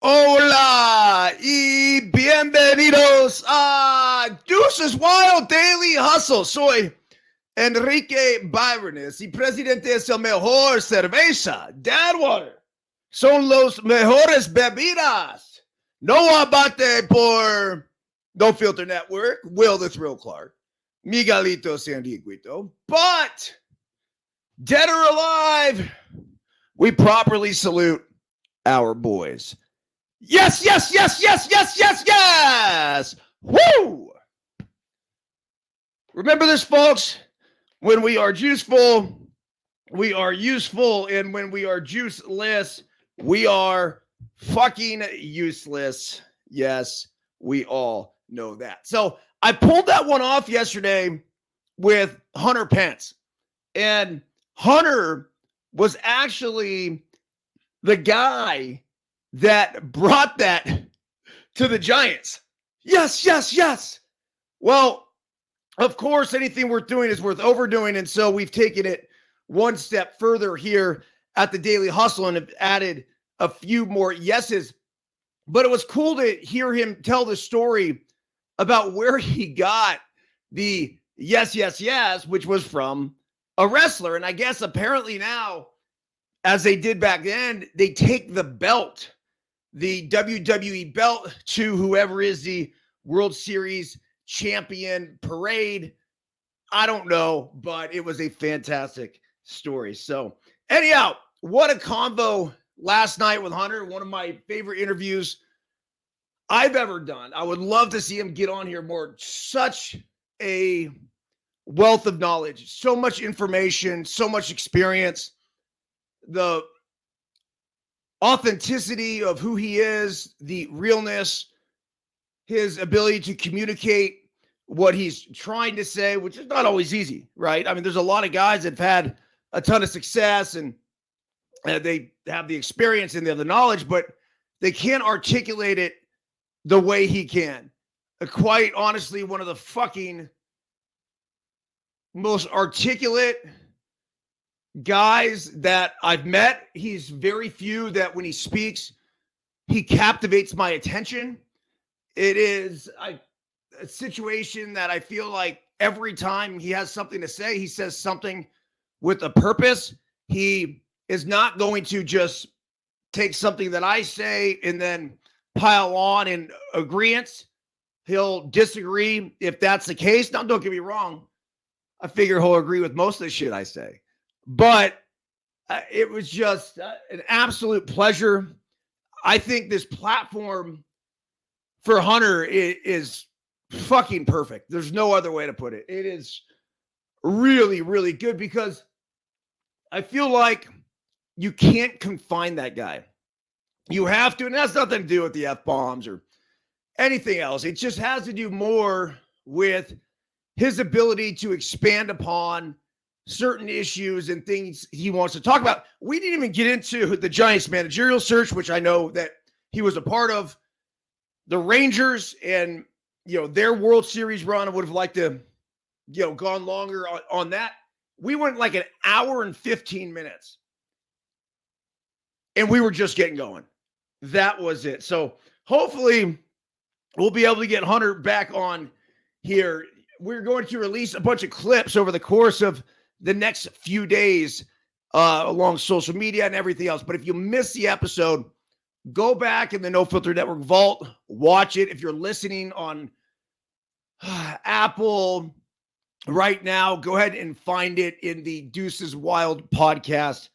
Hola y bienvenidos a Deuces Wild Daily Hustle. Soy Enrique Byrnes y presidente es el mejor cerveza. Dadwater son los mejores bebidas. No abate por No Filter Network, Will the Thrill Clark, Miguelito Sandiguito. But dead or alive, we properly salute our boys. Yes, yes, yes, yes, yes, yes, yes. Woo! Remember this, folks. When we are juiceful, we are useful. And when we are juiceless, we are fucking useless. Yes, we all know that. So I pulled that one off yesterday with Hunter Pence. And Hunter was actually the guy that brought that to the Giants. Yes, yes, yes. Well, of course, anything worth doing is worth overdoing. And so we've taken it one step further here at the Daily Hustle and have added a few more yeses. But it was cool to hear him tell the story about where he got the yes, yes, yes, which was from a wrestler. And I guess apparently now, as they did back then, they take the belt, the WWE belt, to whoever is the World Series champion parade. I don't know, but it was a fantastic story. So anyhow, what a convo last night with Hunter. One of my favorite interviews I've ever done. I would love to see him get on here more. Such a wealth of knowledge, so much information, so much experience. The authenticity of who he is, the realness, his ability to communicate what he's trying to say, which is not always easy, right? I mean, there's a lot of guys that have had a ton of success and they have the experience and they have the knowledge, but they can't articulate it the way he can. Quite honestly, one of the fucking most articulate guys that I've met. He's very few that when he speaks, he captivates my attention. It is a situation that I feel like every time he has something to say, he says something with a purpose. He is not going to just take something that I say and then pile on in agreement. He'll disagree if that's the case. Now, don't get me wrong. I figure he'll agree with most of the shit I say. But it was just an absolute pleasure. I think this platform for Hunter is fucking perfect. There's no other way to put it. It is really, really good because I feel like you can't confine that guy. You have to, and that's nothing to do with the F-bombs or anything else. It just has to do more with his ability to expand upon certain issues and things he wants to talk about. We didn't even get into the Giants managerial search, which I know that he was a part of. The Rangers and, their World Series run. I would have liked to, gone longer on that. We went like an hour and 15 minutes. And we were just getting going. That was it. So hopefully we'll be able to get Hunter back on here. We're going to release a bunch of clips over the course of the next few days along social media and everything else. But if you miss the episode, go back in the No Filter Network vault, watch it. If you're listening on Apple right now, go ahead and find it in the Deuces Wild podcast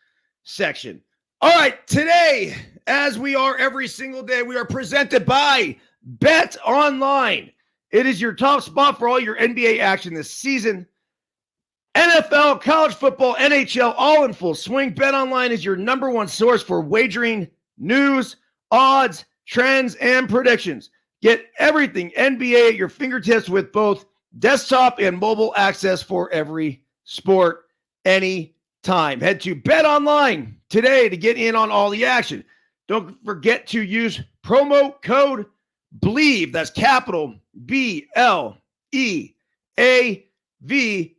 section. All right, today, as we are every single day, we are presented by Bet Online. It is your top spot for all your NBA action this season. NFL, college football, NHL, all in full swing. Bet Online is your number one source for wagering, news, odds, trends, and predictions. Get everything NBA at your fingertips with both desktop and mobile access for every sport, anytime. Head to Bet Online today to get in on all the action. Don't forget to use promo code BLEAV, that's capital BLEAV,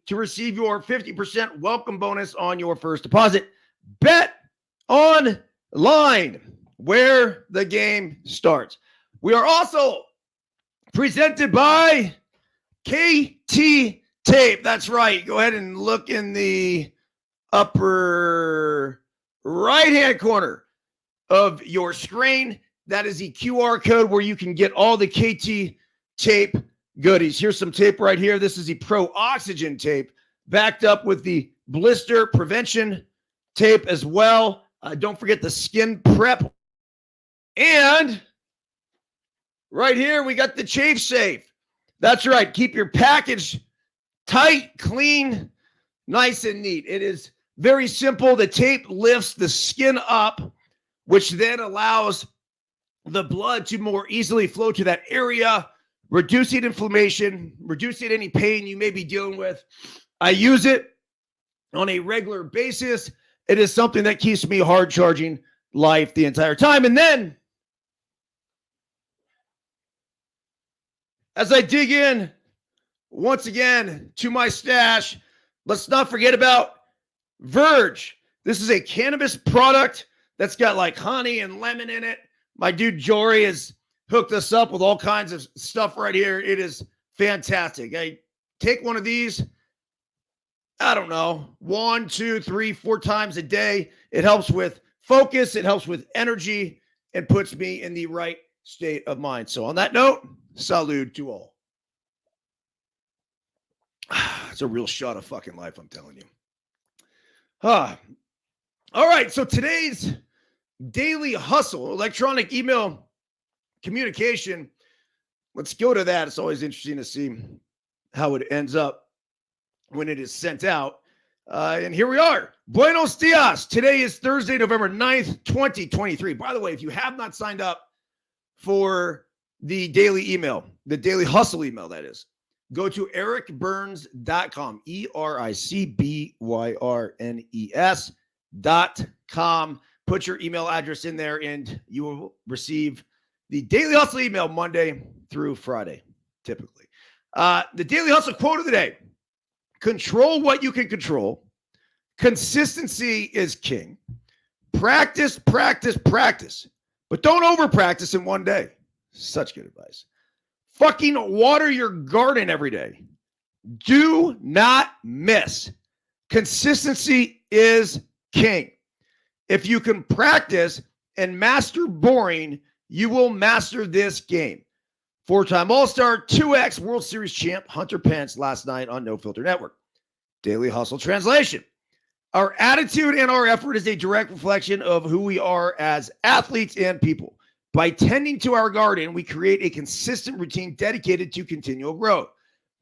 to receive your 50% welcome bonus on your first deposit. Bet Online. where the game starts. We are also presented by KT Tape. That's right. Go ahead and look in the upper right-hand corner of your screen. That is the QR code where you can get all the KT Tape goodies. Here's some tape right here. This is the Pro Oxygen tape, backed up with the blister prevention tape as well. Don't forget the skin prep. And right here, we got the Chafe Safe. That's right. Keep your package tight, clean, nice and neat. It is very simple. The tape lifts the skin up, which then allows the blood to more easily flow to that area, reducing inflammation, reducing any pain you may be dealing with. I use it on a regular basis. It is something that keeps me hard charging life the entire time. And then, as I dig in once again to my stash, let's not forget about Verge. This is a cannabis product that's got like honey and lemon in it. My dude Jory has hooked us up with all kinds of stuff right here. It is fantastic. I take one of these, I don't know, 1, 2, 3, 4 times a day. It helps with focus. It helps with energy and puts me in the right state of mind. So on that note, salute to all. It's a real shot of fucking life, I'm telling you. All right, so today's daily hustle, electronic email communication. Let's go to that. It's always interesting to see how it ends up when it is sent out. And here we are. Buenos dias. Today is Thursday, November 9th, 2023. By the way, if you have not signed up for the daily email, the daily hustle email, that is, go to ericbyrnes.com, EricByrnes.com. Put your email address in there and you will receive the daily hustle email Monday through Friday, typically. The daily hustle quote of the day: control what you can control. Consistency is king. Practice, practice, practice. But don't over practice in one day. Such good advice. Fucking water your garden every day. Do not miss. Consistency is king. If you can practice and master boring, you will master this game. 4-time All-Star, 2X World Series champ Hunter Pence last night on No Filter Network. Daily Hustle translation: our attitude and our effort is a direct reflection of who we are as athletes and people. By tending to our garden, we create a consistent routine dedicated to continual growth.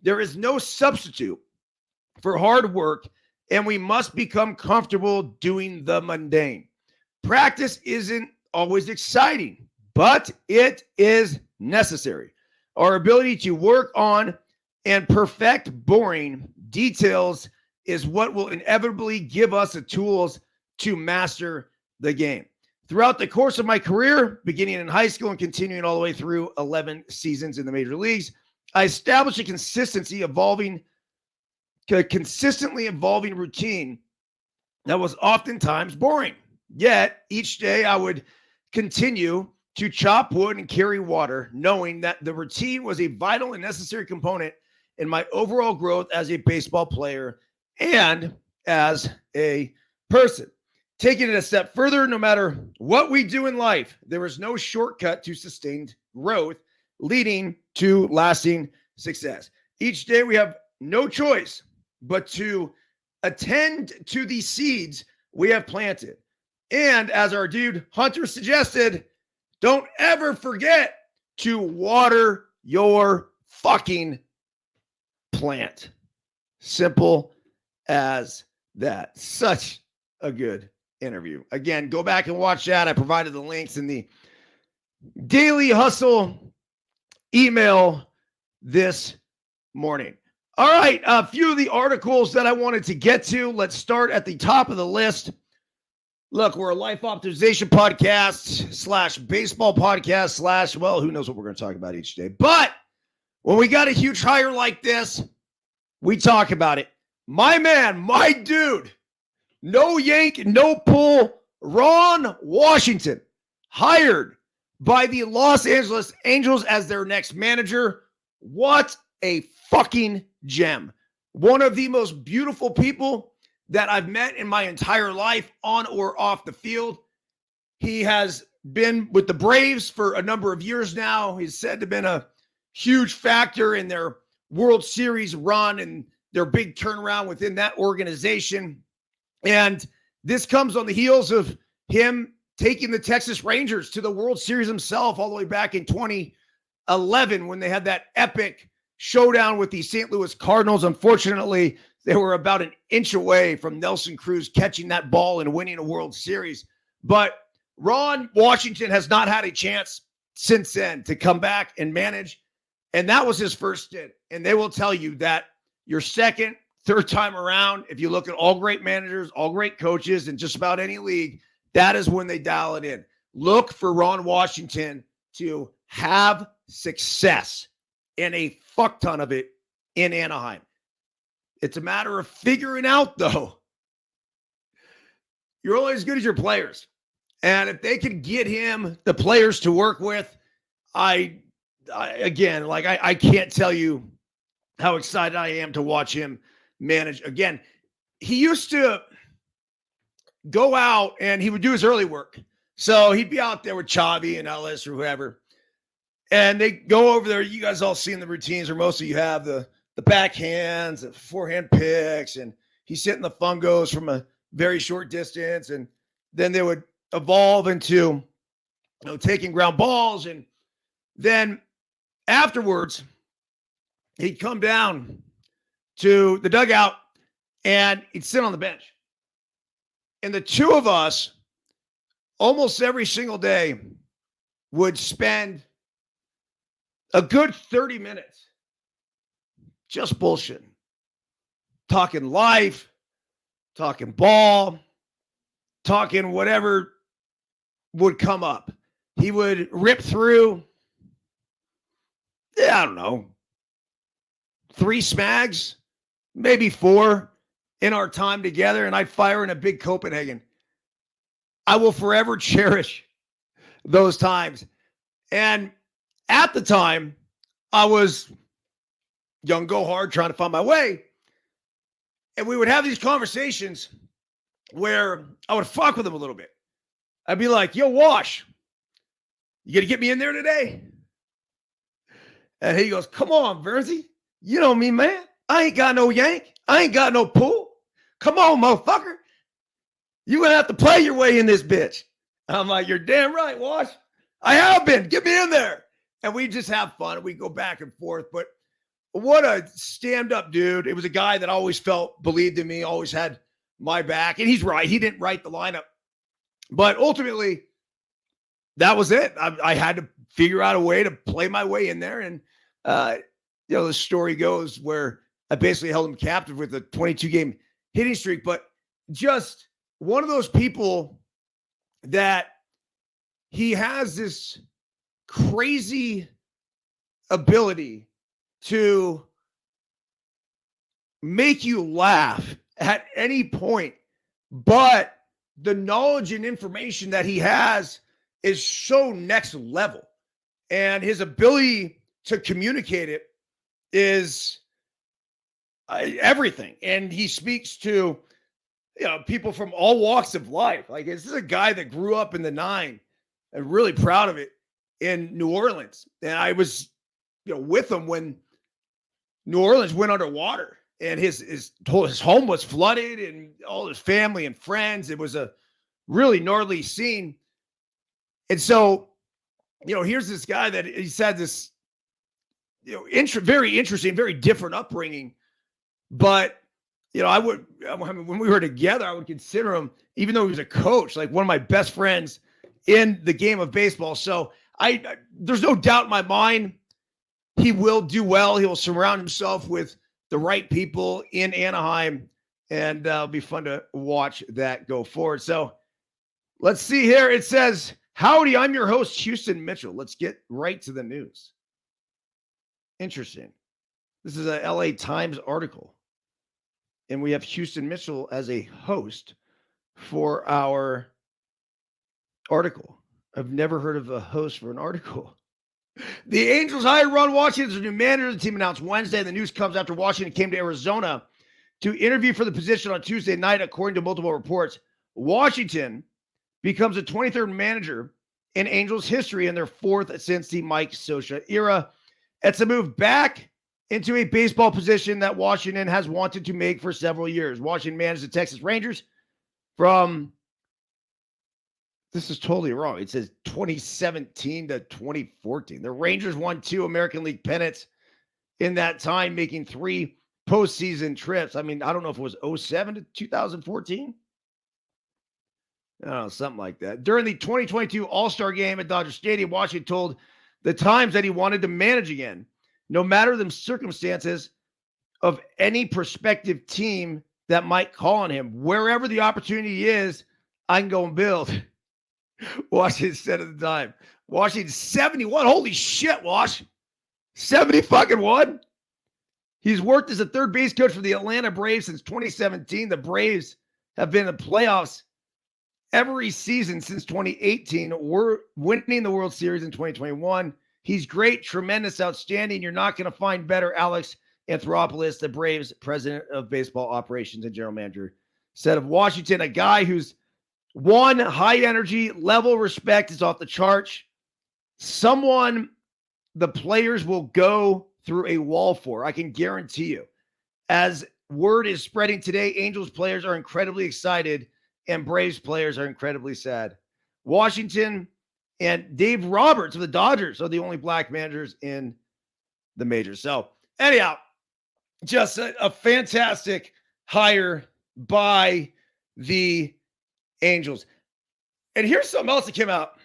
There is no substitute for hard work, and we must become comfortable doing the mundane. Practice isn't always exciting, but it is necessary. Our ability to work on and perfect boring details is what will inevitably give us the tools to master the game. Throughout the course of my career, beginning in high school and continuing all the way through 11 seasons in the major leagues, I established a consistently evolving routine that was oftentimes boring. Yet, each day I would continue to chop wood and carry water, knowing that the routine was a vital and necessary component in my overall growth as a baseball player and as a person. Taking it a step further, no matter what we do in life, there is no shortcut to sustained growth leading to lasting success. Each day we have no choice but to attend to the seeds we have planted. And as our dude Hunter suggested, don't ever forget to water your fucking plant. Simple as that. Such a good interview. Again, go back and watch that. I provided the links in the Daily Hustle email this morning. All right, a few of the articles that I wanted to get to. Let's start at the top of the list. Look, we're a life optimization podcast / baseball podcast / well, who knows what we're going to talk about each day. But when we got a huge hire like this, we talk about it. My man, my dude, no yank, no pull, Ron Washington hired by the Los Angeles Angels as their next manager. What a fucking gem. One of the most beautiful people that I've met in my entire life, on or off the field. He has been with the Braves for a number of years now. He's said to have been a huge factor in their World Series run and their big turnaround within that organization. And this comes on the heels of him taking the Texas Rangers to the World Series himself all the way back in 2011 when they had that epic showdown with the St. Louis Cardinals. Unfortunately, they were about an inch away from Nelson Cruz catching that ball and winning a World Series. But Ron Washington has not had a chance since then to come back and manage. And that was his first stint. And they will tell you that your second, third time around, if you look at all great managers, all great coaches in just about any league, that is when they dial it in. Look for Ron Washington to have success, and a fuck ton of it in Anaheim. It's a matter of figuring out, though. You're only as good as your players. And if they can get him the players to work with, I can't tell you how excited I am to watch him manage. Again, he used to go out and he would do his early work. So he'd be out there with Chavi and Ellis or whoever. And they go over there. You guys all seen the routines, or most of you have the backhands, the forehand picks, and he's hitting the fungos from a very short distance. And then they would evolve into taking ground balls. And then afterwards, he'd come down to the dugout and he'd sit on the bench. And the two of us, almost every single day, would spend a good 30 minutes just bullshitting, talking life, talking ball, talking whatever would come up. He would rip through, I don't know, 3 smags, maybe 4 in our time together, and I'd fire in a big Copenhagen. I will forever cherish those times. And at the time, I was young, go hard, trying to find my way. And we would have these conversations where I would fuck with him a little bit. I'd be like, yo, Wash, you going to get me in there today? And he goes, come on, Verzi. You know me, man. I ain't got no yank. I ain't got no pull. Come on, motherfucker. You're going to have to play your way in this bitch. I'm like, you're damn right, Wash. I have been. Get me in there. And we just have fun. We go back and forth. But what a stand-up dude. It was a guy that always believed in me, always had my back. And he's right. He didn't write the lineup. But ultimately, that was it. I had to figure out a way to play my way in there. And, the story goes where I basically held him captive with a 22-game hitting streak. But just one of those people that he has this crazy ability to make you laugh at any point, but the knowledge and information that he has is so next level, and his ability to communicate it is everything. And he speaks to people from all walks of life. Like, this is a guy that grew up in the 9 and really proud of it in New Orleans. And I was with him when New Orleans went underwater and his home was flooded and all his family and friends. It was a really gnarly scene. And so, here's this guy that he's had this, very interesting, very different upbringing. But, when we were together, I would consider him, even though he was a coach, like one of my best friends in the game of baseball. So there's no doubt in my mind he will do well. He will surround himself with the right people in Anaheim, and it'll be fun to watch that go forward. So let's see here. It says, howdy, I'm your host, Houston Mitchell. Let's get right to the news. Interesting. This is a LA Times article, and we have Houston Mitchell as a host for our article. I've never heard of a host for an article. The Angels hired Ron Washington as their new manager. The team announced Wednesday. The news comes after Washington came to Arizona to interview for the position on Tuesday night, according to multiple reports. Washington becomes the 23rd manager in Angels history and their fourth since the Mike Scioscia era. It's a move back into a baseball position that Washington has wanted to make for several years. Washington managed the Texas Rangers from, this is totally wrong, it says 2017 to 2014. The Rangers won 2 American League pennants in that time, making 3 postseason trips. I mean, I don't know if it was 07 to 2014. I don't know, something like that. During the 2022 All-Star game at Dodger Stadium, Washington told the Times that he wanted to manage again, no matter the circumstances of any prospective team that might call on him. Wherever the opportunity is, I can go and build. Washington said at the time. Washington 71. Holy shit, Wash. 70 fucking 1. He's worked as a third base coach for the Atlanta Braves since 2017. The Braves have been in the playoffs every season since 2018. We're winning the World Series in 2021. He's great, tremendous, outstanding. You're not going to find better. Alex Anthopoulos, the Braves president of baseball operations and general manager, said of Washington, a guy who's one, high energy, level respect is off the charts. Someone the players will go through a wall for, I can guarantee you. As word is spreading today, Angels players are incredibly excited and Braves players are incredibly sad. Washington and Dave Roberts of the Dodgers are the only black managers in the majors. So anyhow, just a fantastic hire by the Angels. And here's something else that came out.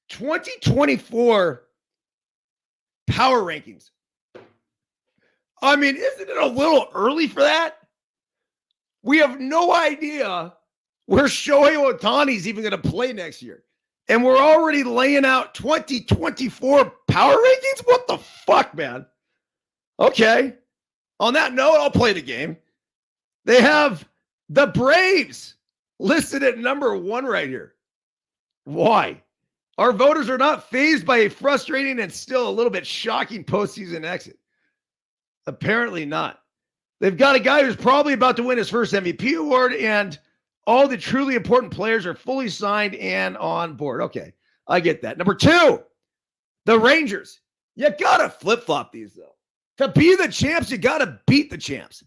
2024 power rankings. I mean, isn't it a little early for that? We have no idea where Shohei Ohtani's even going to play next year. And we're already laying out 2024 power rankings? What the fuck, man? Okay. On that note, I'll play the game. They have the Braves listed at number 1 right here. Why? Our voters are not fazed by a frustrating and still a little bit shocking postseason exit. Apparently not. They've got a guy who's probably about to win his first MVP award, and all the truly important players are fully signed and on board. Okay, I get that. Number 2, the Rangers. You got to flip-flop these, though. To be the champs, you got to beat the champs.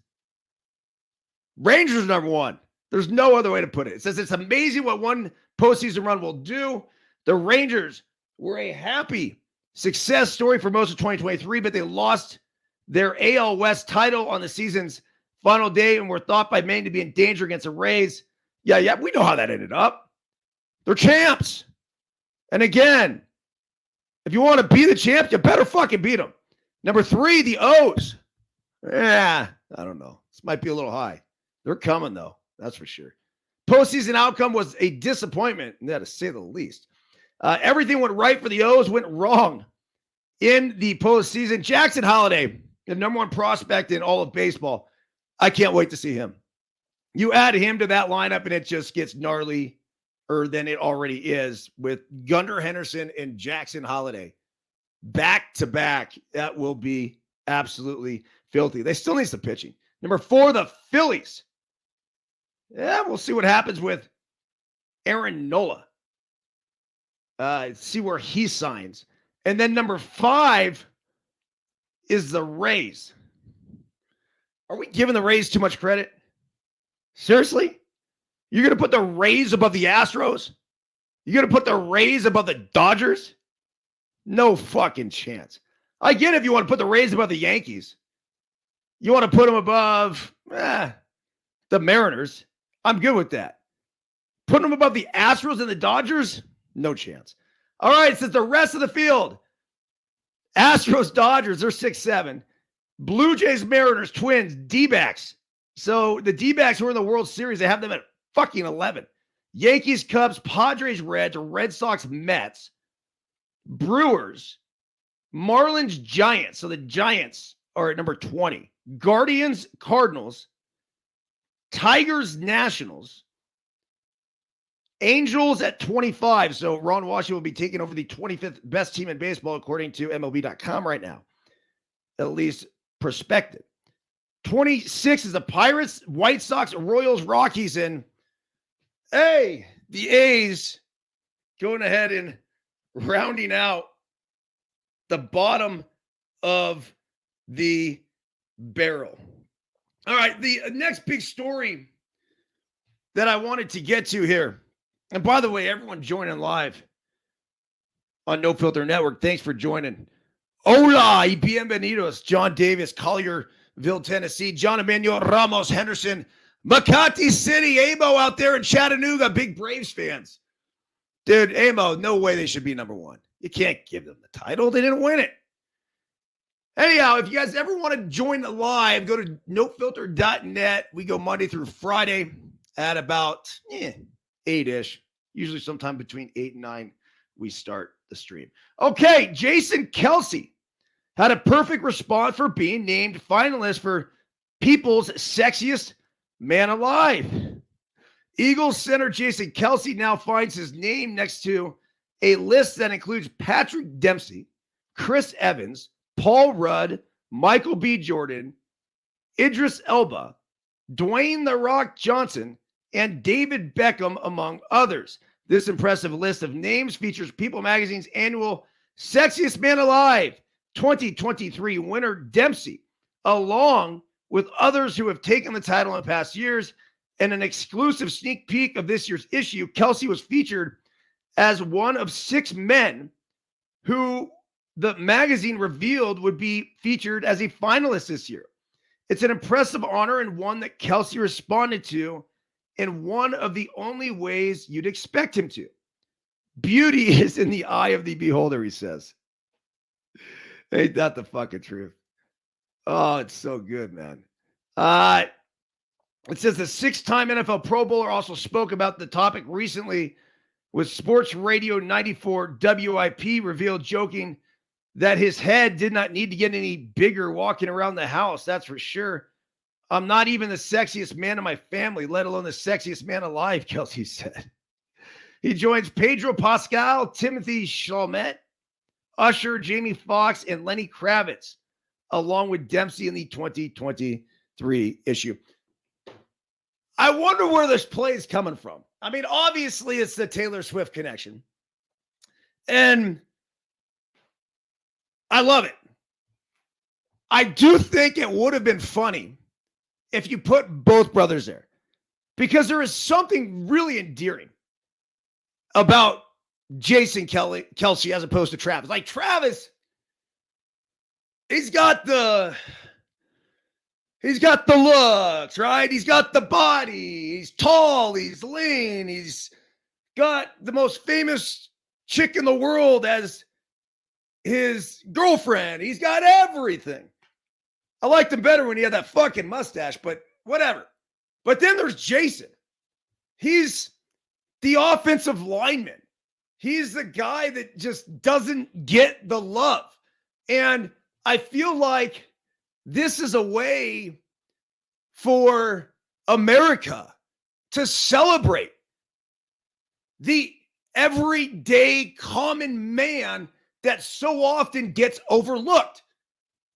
Rangers number 1. There's no other way to put it. It says it's amazing what one postseason run will do. The Rangers were a happy success story for most of 2023, but they lost their AL West title on the season's final day and were thought by many to be in danger against the Rays. Yeah, we know how that ended up. They're champs. And again, if you want to be the champs, you better fucking beat them. Number 3, the O's. I don't know. This might be a little high. They're coming, though. That's for sure. Postseason outcome was a disappointment, to say the least. Everything went right for the O's, went wrong in the postseason. Jackson Holliday, the number 1 prospect in all of baseball. I can't wait to see him. You add him to that lineup, and it just gets gnarlier than it already is with Gunnar Henderson and Jackson Holliday back to back. That will be absolutely filthy. They still need some pitching. Number 4, the Phillies. Yeah, we'll see what happens with Aaron Nola. See where he signs. And then number 5 is the Rays. Are we giving the Rays too much credit? Seriously? You're going to put the Rays above the Astros? You're going to put the Rays above the Dodgers? No fucking chance. I get it if you want to put the Rays above the Yankees. You want to put them above the Mariners. I'm good with that. Putting them above the Astros and the Dodgers? No chance. All right, since the rest of the field, Astros, Dodgers, they're 6-7. Blue Jays, Mariners, Twins, D-backs. So the D-backs who are in the World Series, they have them at fucking 11. Yankees, Cubs, Padres, Reds, Red Sox, Mets, Brewers, Marlins, Giants. So the Giants are at number 20. Guardians, Cardinals, Tigers, Nationals, Angels at 25. So Ron Washington will be taking over the 25th best team in baseball, according to MLB.com right now. At least perspective. 26 is the Pirates, White Sox, Royals, Rockies, and hey, the A's going ahead and rounding out the bottom of the barrel. All right, the next big story that I wanted to get to here, and by the way, everyone joining live on No Filter Network, thanks for joining. Hola y bienvenidos, John Davis, Collierville, Tennessee, John Emmanuel Ramos, Henderson, Makati City, Amo out there in Chattanooga, big Braves fans. Dude, Amo, no way they should be number one. You can't give them the title. They didn't win it. Anyhow, if you guys ever want to join the live, go to nofilter.net. We go Monday through Friday at about 8-ish. Usually sometime between 8 and 9, we start the stream. Okay, Jason Kelce had a perfect response for being named finalist for People's Sexiest Man Alive. Eagles center Jason Kelce now finds his name next to a list that includes Patrick Dempsey, Chris Evans, Paul Rudd, Michael B. Jordan, Idris Elba, Dwayne "The Rock" Johnson, and David Beckham, among others. This impressive list of names features People Magazine's annual Sexiest Man Alive 2023 winner Dempsey, along with others who have taken the title in past years. In an exclusive sneak peek of this year's issue, Kelce was featured as one of 6 men who the magazine revealed would be featured as a finalist this year. It's an impressive honor and one that Kelce responded to in one of the only ways you'd expect him to. Beauty is in the eye of the beholder, he says. Ain't that the fucking truth? Oh, it's so good, man. It says the 6-time NFL Pro Bowler also spoke about the topic recently with Sports Radio 94 WIP, revealed joking that his head did not need to get any bigger walking around the house. That's for sure. I'm not even the sexiest man in my family, let alone the sexiest man alive, Kelce said. He joins Pedro Pascal, Timothy Chalamet, Usher, Jamie Foxx, and Lenny Kravitz, along with Dempsey in the 2023 issue. I wonder where this play is coming from. I mean, obviously, it's the Taylor Swift connection. And I love it. I do think it would have been funny if you put both brothers there, because there is something really endearing about Jason Kelce as opposed to Travis. Like Travis, he's got the looks, right? He's got the body. He's tall. He's lean. He's got the most famous chick in the world as his girlfriend. He's got everything. I liked him better when he had that fucking mustache, but whatever. But then there's Jason. He's the offensive lineman. He's the guy that just doesn't get the love. And I feel like this is a way for America to celebrate the everyday common man that so often gets overlooked.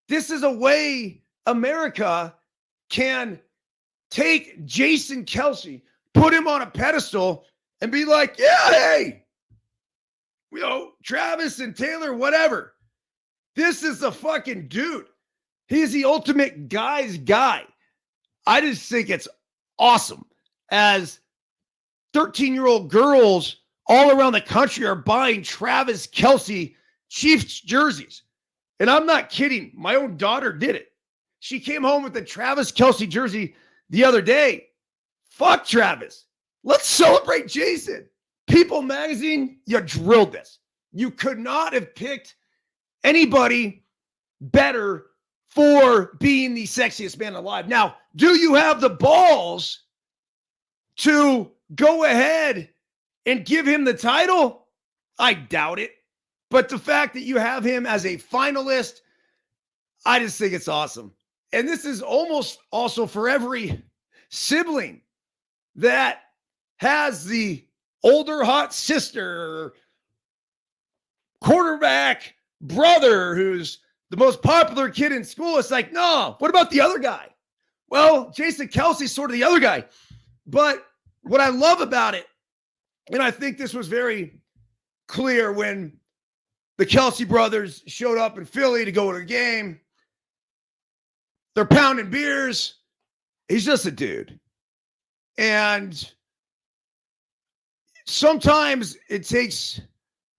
This is a way America can take Jason Kelce, put him on a pedestal, and be like, yeah, hey, Travis and Taylor, whatever. This is the fucking dude. He's the ultimate guy's guy. I just think it's awesome as 13-year-old girls all around the country are buying Travis Kelce Chiefs jerseys. And I'm not kidding. My own daughter did it. She came home with the Travis Kelce jersey the other day. Fuck Travis. Let's celebrate Jason. People Magazine, you drilled this. You could not have picked anybody better for being the sexiest man alive. Now, do you have the balls to go ahead and give him the title? I doubt it. But the fact that you have him as a finalist, I just think it's awesome. And this is almost also for every sibling that has the older hot sister, quarterback brother who's the most popular kid in school. It's like, no, what about the other guy? Well, Jason Kelce's sort of the other guy. But what I love about it, and I think this was very clear when the Kelce brothers showed up in Philly to go to a game, they're pounding beers. He's just a dude. And sometimes it takes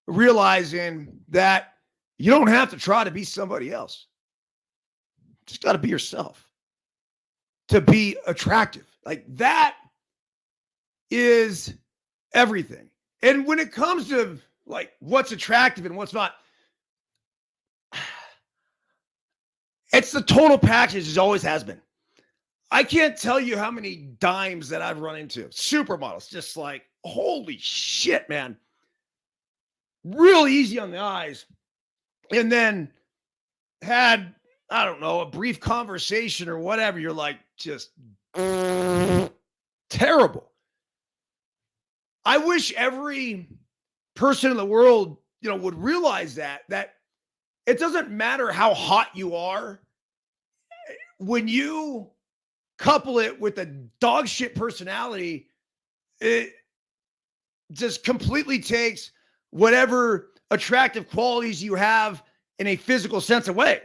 realizing that you don't have to try to be somebody else. Just got to be yourself to be attractive. Like that is everything. And when it comes to like what's attractive and what's not, it's the total package. It always has been. I can't tell you how many dimes that I've run into. Supermodels, just like, holy shit, man. Real easy on the eyes. And then had, I don't know, a brief conversation or whatever. You're like, just terrible. I wish every person in the world, would realize that it doesn't matter how hot you are. When you couple it with a dog shit personality, it just completely takes whatever attractive qualities you have in a physical sense away.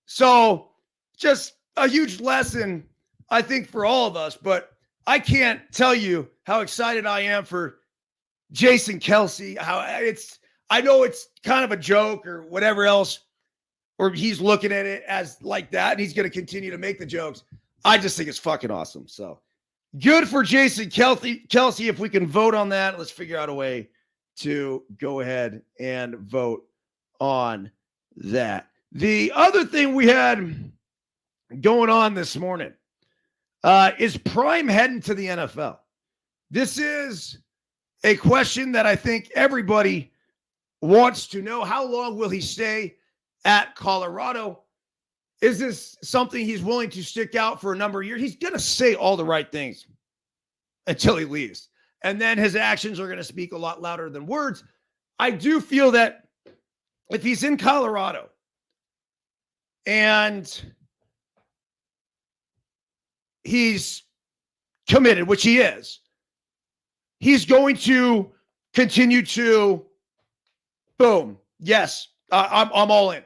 So just a huge lesson, I think, for all of us. But I can't tell you how excited I am for Jason Kelce. I know it's kind of a joke or whatever else, or he's looking at it as like that, and he's going to continue to make the jokes. I just think it's fucking awesome. So good for Jason Kelce. If we can vote on that, let's figure out a way to go ahead and vote on that. The other thing we had going on this morning is Prime heading to the NFL. This is a question that I think everybody wants to know. How long will he stay at Colorado? Is this something he's willing to stick out for a number of years? He's going to say all the right things until he leaves. And then his actions are going to speak a lot louder than words. I do feel that if he's in Colorado and he's committed, which he is, he's going to continue to, boom, yes, I'm all in.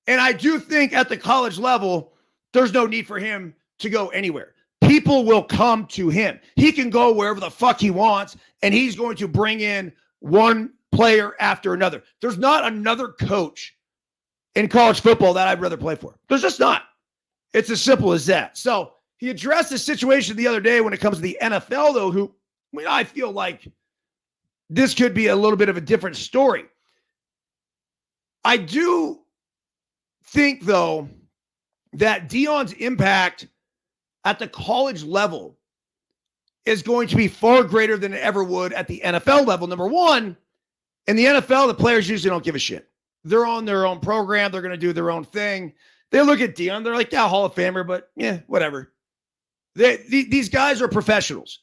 And I do think at the college level, there's no need for him to go anywhere. People will come to him. He can go wherever the fuck he wants, and he's going to bring in one player after another. There's not another coach in college football that I'd rather play for. There's just not. It's as simple as that. So he addressed the situation the other day when it comes to the NFL, though, I feel like this could be a little bit of a different story. I do think, though, that Deion's impact at the college level is going to be far greater than it ever would at the NFL level. Number one, in the NFL, the players usually don't give a shit. They're on their own program. They're going to do their own thing. They look at Deion. They're like, yeah, Hall of Famer, but yeah, whatever. These guys are professionals.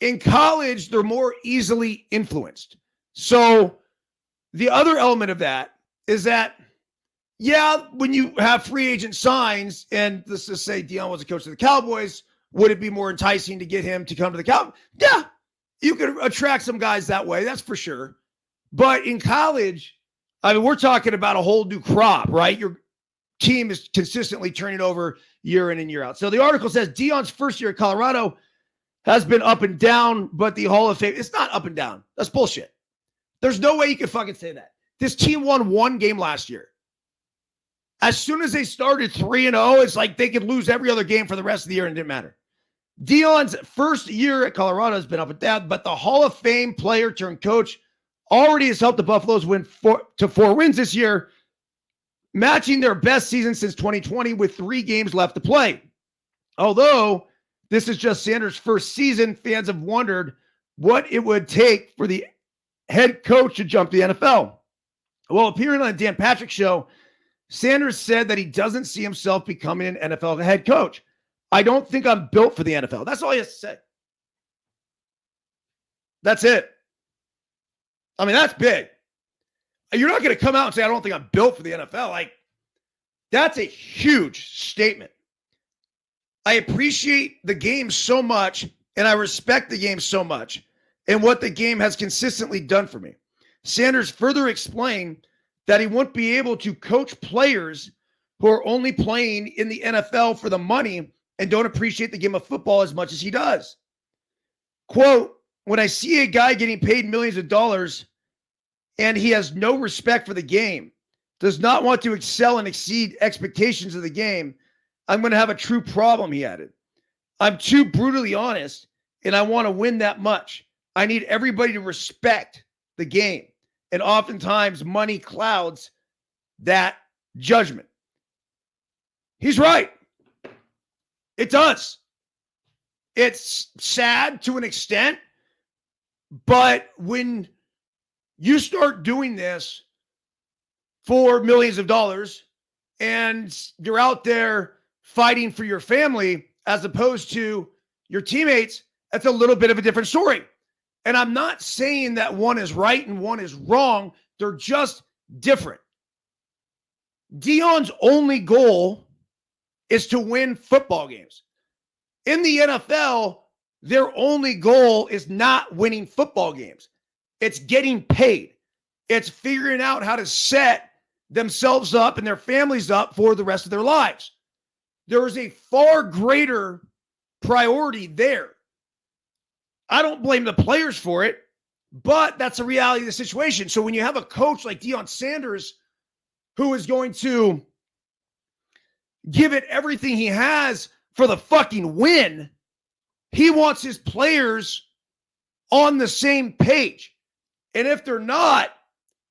In college, they're more easily influenced. So the other element of that is that, yeah, when you have free agent signs, and let's just say Deion was a coach of the Cowboys, would it be more enticing to get him to come to the Cowboys? Yeah, you could attract some guys that way, that's for sure. But in college, I mean, we're talking about a whole new crop, right? Your team is consistently turning over year in and year out. So the article says Deion's first year at Colorado has been up and down, but the Hall of Fame, it's not up and down. That's bullshit. There's no way you can fucking say that. This team won one game last year. As soon as they started 3-0, it's like they could lose every other game for the rest of the year and it didn't matter. Deion's first year at Colorado has been up and down, but the Hall of Fame player turned coach already has helped the Buffaloes win 4 wins this year, matching their best season since 2020 with 3 games left to play. Although this is just Sanders' first season, fans have wondered what it would take for the head coach to jump the NFL. Well, appearing on the Dan Patrick Show, Sanders said that he doesn't see himself becoming an NFL head coach. I don't think I'm built for the NFL. That's all he has to say. That's it. I mean, that's big. You're not going to come out and say, I don't think I'm built for the NFL. Like, that's a huge statement. I appreciate the game so much, and I respect the game so much, and what the game has consistently done for me. Sanders further explained that he won't be able to coach players who are only playing in the NFL for the money and don't appreciate the game of football as much as he does. Quote, when I see a guy getting paid millions of dollars and he has no respect for the game, does not want to excel and exceed expectations of the game, I'm going to have a true problem, he added. I'm too brutally honest, and I want to win that much. I need everybody to respect the game. And oftentimes money clouds that judgment. He's right. It does. It's sad to an extent, but when you start doing this for millions of dollars and you're out there fighting for your family as opposed to your teammates, that's a little bit of a different story. And I'm not saying that one is right and one is wrong. They're just different. Deion's only goal is to win football games. In the NFL, their only goal is not winning football games. It's getting paid. It's figuring out how to set themselves up and their families up for the rest of their lives. There is a far greater priority there. I don't blame the players for it, but that's a reality of the situation. So when you have a coach like Deion Sanders who is going to give it everything he has for the fucking win, he wants his players on the same page. And if they're not,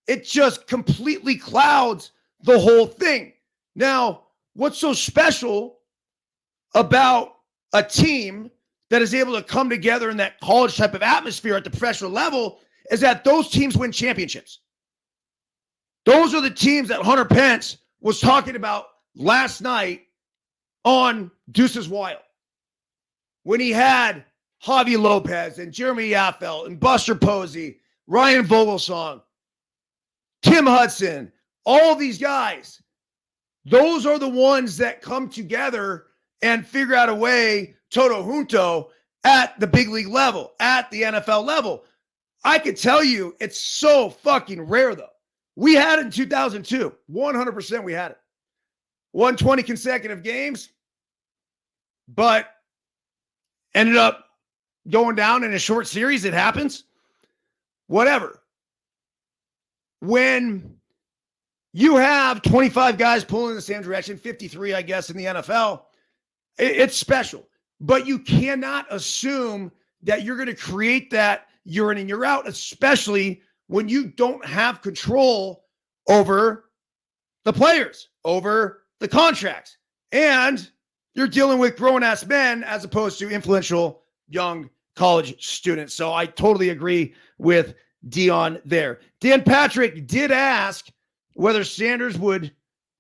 it just completely clouds the whole thing. Now, what's so special about a team that is able to come together in that college type of atmosphere at the professional level is that those teams win championships. Those are the teams that Hunter Pence was talking about last night on Deuces Wild, when he had Javi Lopez and Jeremy Yaffel and Buster Posey, Ryan Vogelsong, Tim Hudson, all these guys. Those are the ones that come together and figure out a way, toto junto, at the big league level, at the NFL level. I could tell you it's so fucking rare, though. We had it in 2002. 100% we had it. 120 consecutive games, but ended up going down in a short series. It happens. Whatever. When you have 25 guys pulling in the same direction, 53, I guess, in the NFL, it's special. But you cannot assume that you're going to create that year in and year out, especially when you don't have control over the players, over the contracts, and you're dealing with grown-ass men as opposed to influential young college students. So I totally agree with Deion there. Dan Patrick did ask whether Sanders would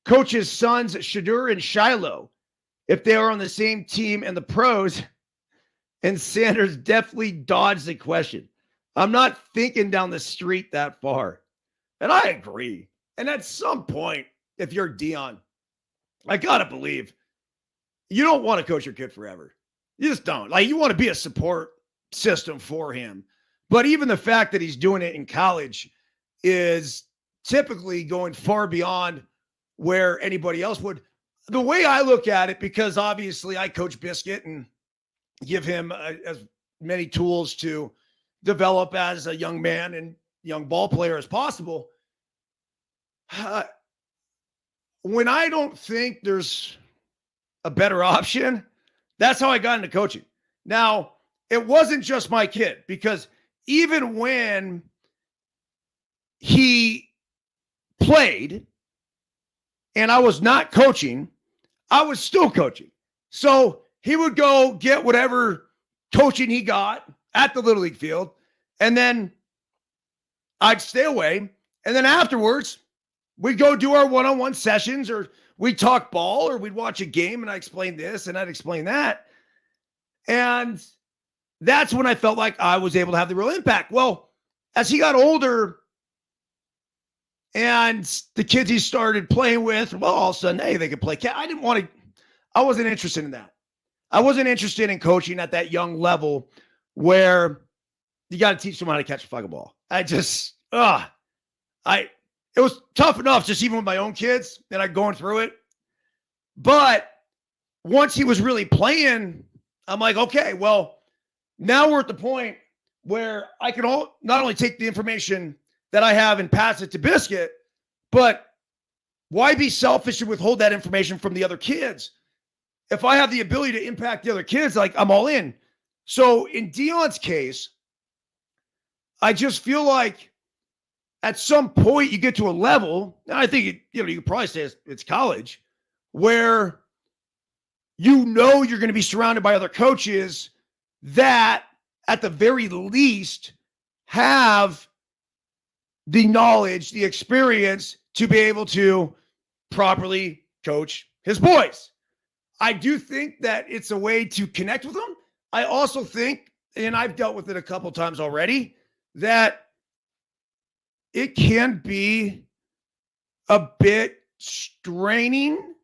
coach his sons Shadur and Shiloh if they are on the same team in the pros, and Sanders definitely dodged the question. I'm not thinking down the street that far. And I agree. And at some point, if you're Deion, I gotta believe you don't want to coach your kid forever. You just don't. Like, you want to be a support system for him. But even the fact that he's doing it in college is typically going far beyond where anybody else would. The way I look at it, because obviously I coach Biscuit and give him as many tools to develop as a young man and young ball player as possible. When I don't think there's a better option, that's how I got into coaching. Now, it wasn't just my kid, because even when he played and I was not coaching, I was still coaching. So he would go get whatever coaching he got at the Little League field, and then I'd stay away. And then afterwards, we'd go do our one-on-one sessions, or we'd talk ball, or we'd watch a game and I explain this and I'd explain that. And that's when I felt like I was able to have the real impact. Well, as he got older and the kids he started playing with, well, all of a sudden, hey, they could play. I wasn't interested in that. I wasn't interested in coaching at that young level where you got to teach them how to catch a fucking ball. It was tough enough just even with my own kids and I going through it. But once he was really playing, I'm like, okay, well, now we're at the point where I can not only take the information that I have and pass it to Biscuit, but why be selfish and withhold that information from the other kids? If I have the ability to impact the other kids, like I'm all in. So in Dion's case, I just feel like at some point you get to a level, and I think you could probably say it's college, where you're going to be surrounded by other coaches that at the very least have the knowledge, the experience to be able to properly coach his boys. I do think that it's a way to connect with them. I also think, and I've dealt with it a couple times already, that it can be a bit straining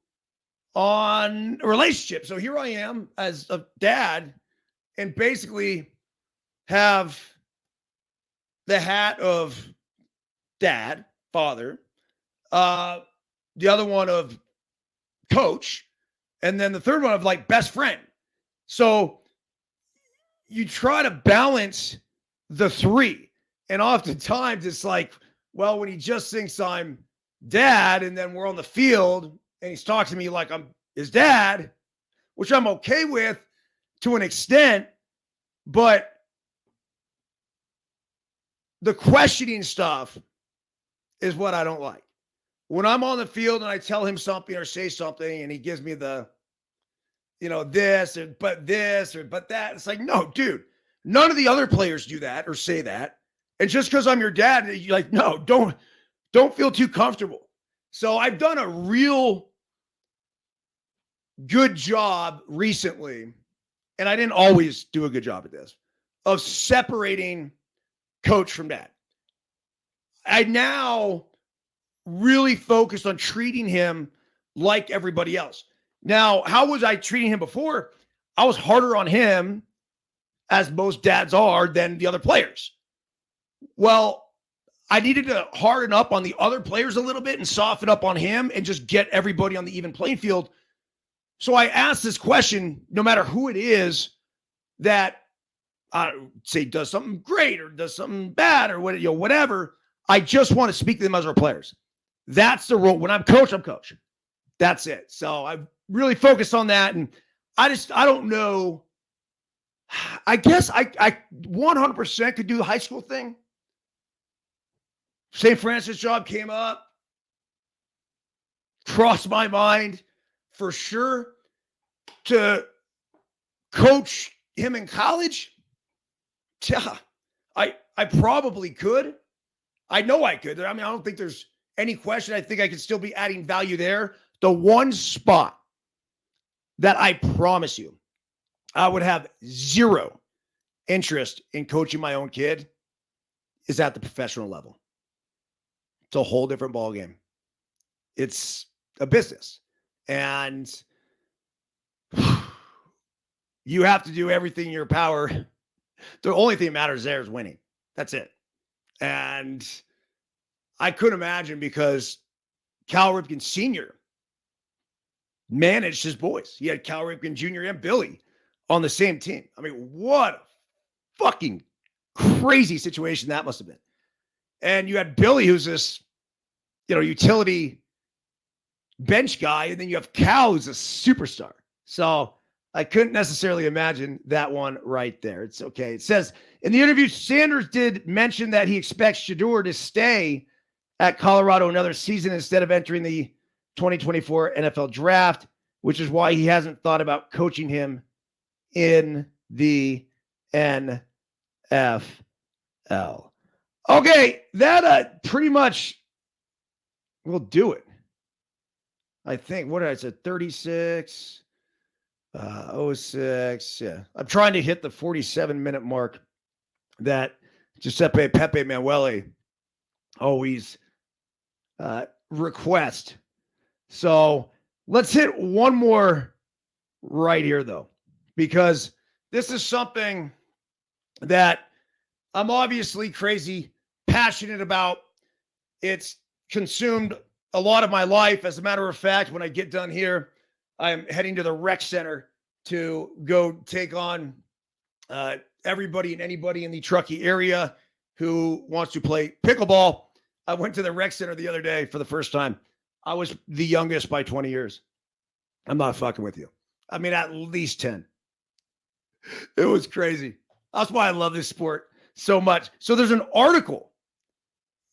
on a relationship. So here I am as a dad and basically have the hat of dad, father, the other one of coach, and then the third one of like best friend. So you try to balance the three. And oftentimes it's like, well, when he just thinks I'm dad and then we're on the field and he's talking to me like I'm his dad, which I'm okay with to an extent, but the questioning stuff is what I don't like. When I'm on the field and I tell him something or say something and he gives me the, this or but that, it's like, no, dude, none of the other players do that or say that. And just because I'm your dad, you're like, no, don't feel too comfortable. So I've done a real good job recently, and I didn't always do a good job at this, of separating coach from dad. I now really focused on treating him like everybody else. Now, how was I treating him before? I was harder on him, as most dads are, than the other players. Well, I needed to harden up on the other players a little bit and soften up on him and just get everybody on the even playing field. So I asked this question, no matter who it is that say does something great or does something bad or whatever. I just want to speak to them as our players. That's the role. When I'm coach, I'm coach. That's it. So I've really focused on that. And I don't know. I guess I 100% could do the high school thing. St. Francis job came up. Crossed my mind for sure to coach him in college. Yeah, I probably could. I know I could. I mean, I don't think there's any question. I think I could still be adding value there. The one spot that I promise you I would have zero interest in coaching my own kid is at the professional level. It's a whole different ballgame. It's a business. And you have to do everything in your power. The only thing that matters there is winning. That's it. And I couldn't imagine, because Cal Ripken Sr. managed his boys. He had Cal Ripken Jr. and Billy on the same team. I mean, what a fucking crazy situation that must have been. And you had Billy, who's this, utility bench guy, and then you have Cal, who's a superstar. So I couldn't necessarily imagine that one right there. It's okay. It says, in the interview, Sanders did mention that he expects Shedeur to stay at Colorado another season instead of entering the 2024 NFL draft, which is why he hasn't thought about coaching him in the NFL. Okay, that pretty much will do it. I think, what did I say, 36? 06. Yeah. I'm trying to hit the 47-minute mark that Giuseppe Pepe Manuele always request. So let's hit one more right here, though, because this is something that I'm obviously crazy passionate about. It's consumed a lot of my life. As a matter of fact, when I get done here, I'm heading to the rec center to go take on everybody and anybody in the Truckee area who wants to play pickleball. I went to the rec center the other day for the first time. I was the youngest by 20 years. I'm not fucking with you. I mean, at least 10. It was crazy. That's why I love this sport so much. So there's an article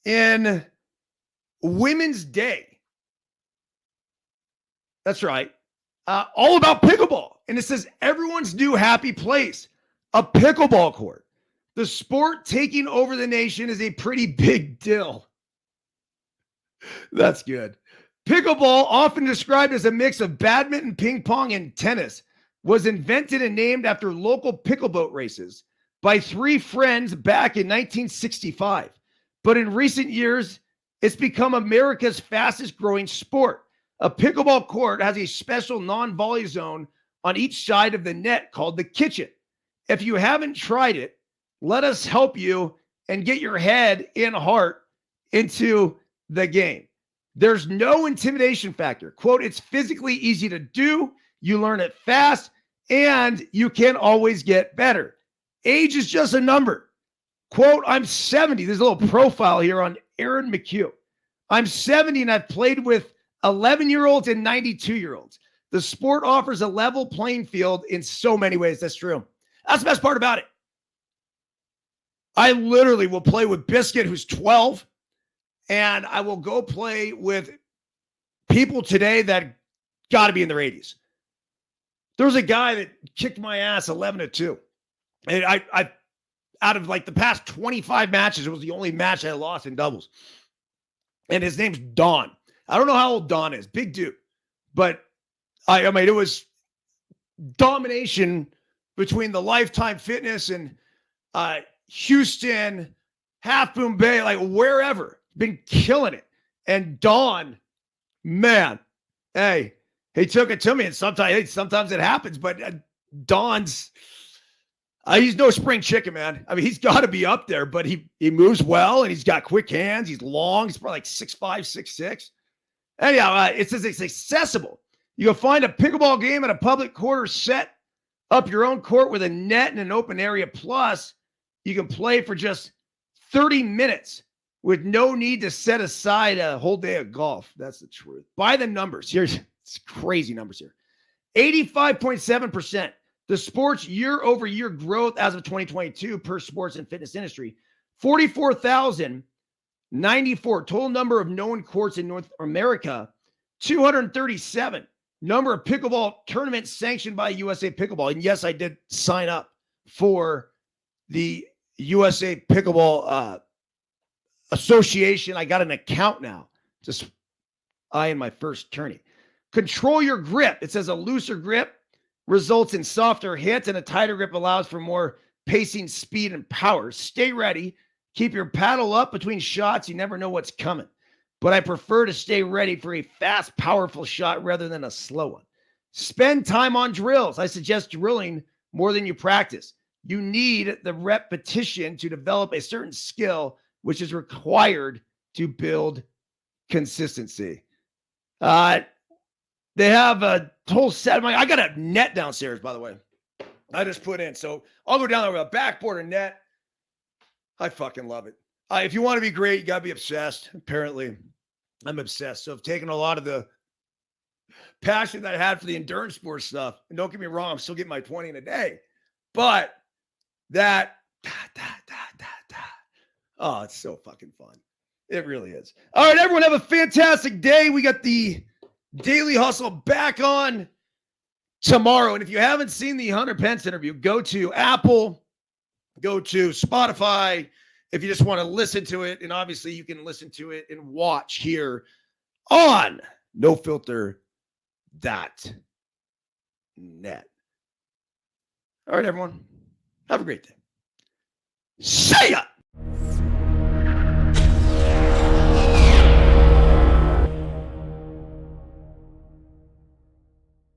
in Women's Day. That's right. All about pickleball. And it says everyone's new happy place, a pickleball court. The sport taking over the nation is a pretty big deal. That's good. Pickleball, often described as a mix of badminton, ping pong, and tennis, was invented and named after local pickleboat races by three friends back in 1965. But in recent years, it's become America's fastest growing sport. A pickleball court has a special non-volley zone on each side of the net called the kitchen. If you haven't tried it, let us help you and get your head and heart into the game. There's no intimidation factor. Quote, it's physically easy to do. You learn it fast and you can always get better. Age is just a number. Quote, I'm 70. There's a little profile here on Aaron McHugh. I'm 70 and I've played with 11-year-olds and 92-year-olds. The sport offers a level playing field in so many ways. That's true. That's the best part about it. I literally will play with Biscuit, who's 12, and I will go play with people today that got to be in their 80s. There was a guy that kicked my ass 11-2. And I out of like the past 25 matches, it was the only match I lost in doubles. And his name's Don. I don't know how old Don is. Big dude. But I mean, it was domination between the Lifetime Fitness and Houston, Half Moon Bay, like wherever. Been killing it. And Don, man, hey, he took it to me. And sometimes it happens, but Don's, he's no spring chicken, man. I mean, he's got to be up there, but he moves well and he's got quick hands. He's long. He's probably like 6'5", 6'6". Anyhow, it says it's accessible. You can find a pickleball game at a public court or set up your own court with a net and an open area. Plus, you can play for just 30 minutes with no need to set aside a whole day of golf. That's the truth. By the numbers, here's crazy numbers here. 85.7%. The sport's year-over-year growth as of 2022 per sports and fitness industry. 44,094 total number of known courts in North America. 237 number of pickleball tournaments sanctioned by USA Pickleball. And yes, I did sign up for the USA Pickleball Association. I got an account now. Just I in my first tourney. Control your grip. It says a looser grip results in softer hits, and a tighter grip allows for more pacing, speed, and power. Stay ready. Keep your paddle up between shots. You never know what's coming. But I prefer to stay ready for a fast, powerful shot rather than a slow one. Spend time on drills. I suggest drilling more than you practice. You need the repetition to develop a certain skill, which is required to build consistency. They have a whole set. I got a net downstairs, by the way. I just put in. So I'll go down there with a backboard and net. I fucking love it. If you want to be great, you got to be obsessed. Apparently, I'm obsessed. So I've taken a lot of the passion that I had for the endurance sports stuff. And don't get me wrong, I'm still getting my 20 in a day. But that, oh, it's so fucking fun. It really is. All right, everyone have a fantastic day. We got the Daily Hustle back on tomorrow. And if you haven't seen the Hunter Pence interview, go to Apple, go to Spotify. If you just want to listen to it, and obviously you can listen to it and watch here on NoFilter.net. All right, everyone. Have a great day. See ya.